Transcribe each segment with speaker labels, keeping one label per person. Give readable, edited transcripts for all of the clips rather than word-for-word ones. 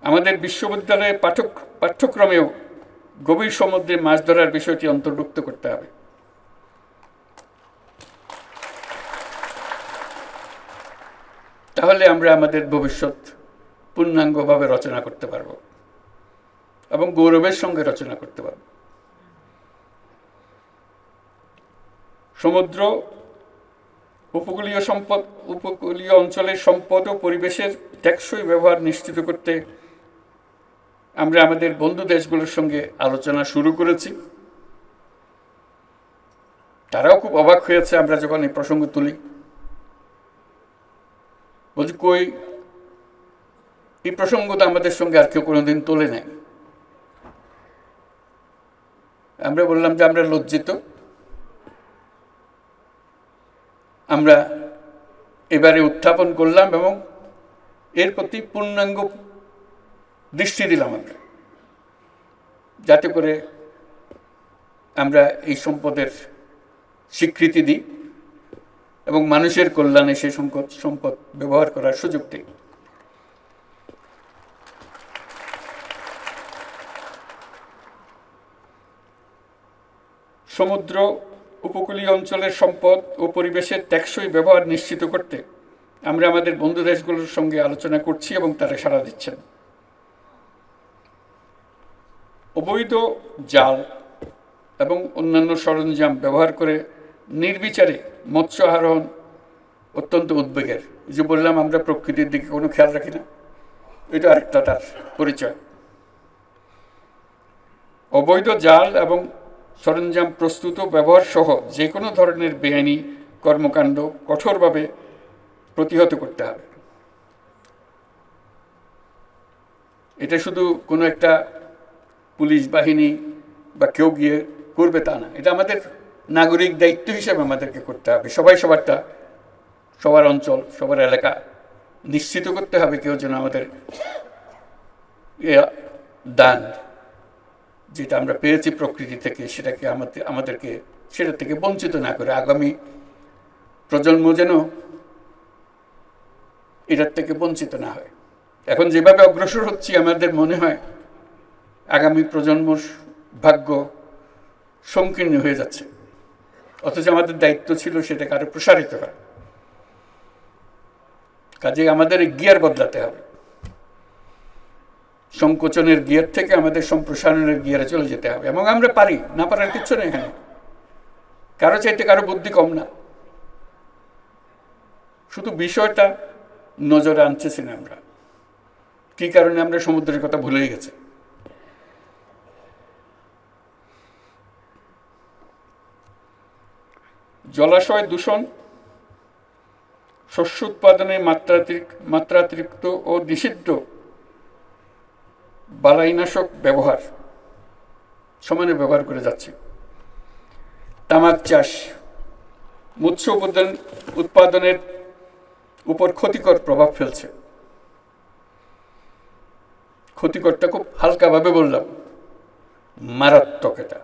Speaker 1: আমাদের বিশ্ববিদ্যালয়ের পাঠ্যক্রমেও গভীর সমুদ্রে মাছ ধরার বিষয়টি অন্তর্ভুক্ত করতে হবে। তাহলে আমরা আমাদের ভবিষ্যৎ পূর্ণাঙ্গভাবে রচনা করতে পারব এবং গৌরবের সঙ্গে রচনা করতে পারব। সমুদ্র, উপকূলীয় অঞ্চলের সম্পদ ও পরিবেশের টেকসই ব্যবহার নিশ্চিত করতে আমরা আমাদের বন্ধু দেশগুলোর সঙ্গে আলোচনা শুরু করেছি। তারাও খুব অবাক হয়েছে আমরা যখন এই প্রসঙ্গ তুলি। বলছি, কই, এই প্রসঙ্গ তো আমাদের সঙ্গে আর কেউ কোনোদিন তোলে নাই। আমরা বললাম যে আমরা লজ্জিত, আমরা এবারে উত্থাপন করলাম এবং এর প্রতি পূর্ণাঙ্গ দৃষ্টি দিলাম আমরা, যাতে করে আমরা এই সম্পদের স্বীকৃতি দিই এবং মানুষের কল্যাণে সেই সম্পদ ব্যবহার করার সুযোগ দিই। সমুদ্র, উপকূলীয় অঞ্চলের সম্পদ ও পরিবেশের টেকসই ব্যবহার নিশ্চিত করতে আমরা আমাদের বন্ধু দেশগুলোর সঙ্গে আলোচনা করছি এবং তারা সাড়া দিচ্ছেন। অবৈধ জাল এবং অন্যান্য সরঞ্জাম ব্যবহার করে নির্বিচারে মৎস্য আহরণ অত্যন্ত উদ্বেগের। যে বললাম আমরা প্রকৃতির দিকে কোনো খেয়াল রাখি না, এটা আরেকটা তার পরিচয়। অবৈধ জাল এবং সরঞ্জাম প্রস্তুত ও ব্যবহার সহ যে কোনো ধরনের বেআইনি কর্মকাণ্ড কঠোরভাবে প্রতিহত করতে হবে। এটা শুধু কোনো একটা পুলিশ বাহিনী বা কেউ গিয়ে করবে তা না, এটা আমাদের নাগরিক দায়িত্ব হিসেবে আমাদেরকে করতে হবে। সবাই সবারটা, সবার অঞ্চল, সবার এলাকা নিশ্চিত করতে হবে কেউ যেন আমাদের দান যেটা আমরা পেয়েছি প্রকৃতি থেকে সেটাকে আমাদেরকে সেটা থেকে বঞ্চিত না করে আগামী প্রজন্ম যেন এটার থেকে বঞ্চিত না হয়। এখন যেভাবে অগ্রসর হচ্ছি আমাদের মনে হয় আগামী প্রজন্মর ভাগ্য সংকীর্ণ হয়ে যাচ্ছে, অথচ আমাদের দায়িত্ব ছিল সেটাকে আরো প্রসারিত করা। কাজে আমাদের গিয়ার বদলাতে হবে, সংকোচনের গিয়ার থেকে আমাদের সম্প্রসারণের গিয়ারে চলে যেতে হবে। এবং আমরা পারি, না পারার কিচ্ছু নেই এখানে, কারো চাইতে কারো বুদ্ধি কম না। শুধু বিষয়টা নজরে আনতেছি না আমরা, কি কারণে আমরা সমুদ্রের কথা ভুলেই গেছি। জলাশয় দূষণ, শস্য উৎপাদনে মাত্রাতিরিক্ত ও নিষিদ্ধ বালাইনাশক ব্যবহার সমানে ব্যবহার করে যাচ্ছে। তামাক চাষ মৎস্য উৎপাদনের উপর ক্ষতিকর প্রভাব ফেলছে। ক্ষতিকরটা খুব হালকাভাবে বললাম, মারাত্মক। এটা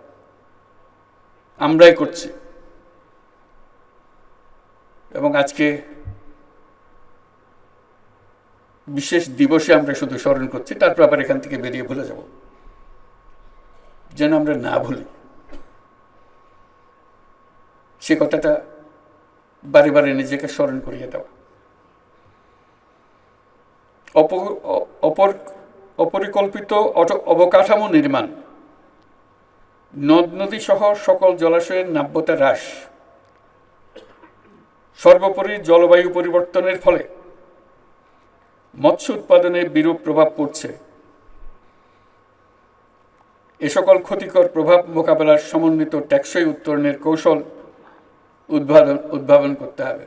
Speaker 1: আমরাই করছি এবং আজকে বিশেষ দিবসে আমরা শুধু স্মরণ করছি, তারপর আবার এখান থেকে বেরিয়ে ভুলে যাব, যেন আমরা না ভুলি। সে কথাটা বারে বারে নিজেকে স্মরণ করিয়ে দেওয়া। অপরিকল্পিত অবকাঠামো নির্মাণ, নদ নদী সহ সকল জলাশয়ের নাব্যতা হ্রাস, সর্বোপরি জলবায়ু পরিবর্তনের ফলে মৎস্য উৎপাদনে বিরূপ প্রভাব পড়ছে। এ সকল ক্ষতিকর প্রভাব মোকাবেলার সমন্বিত টেকসই উত্তরণের কৌশল উদ্ভাবন করতে হবে।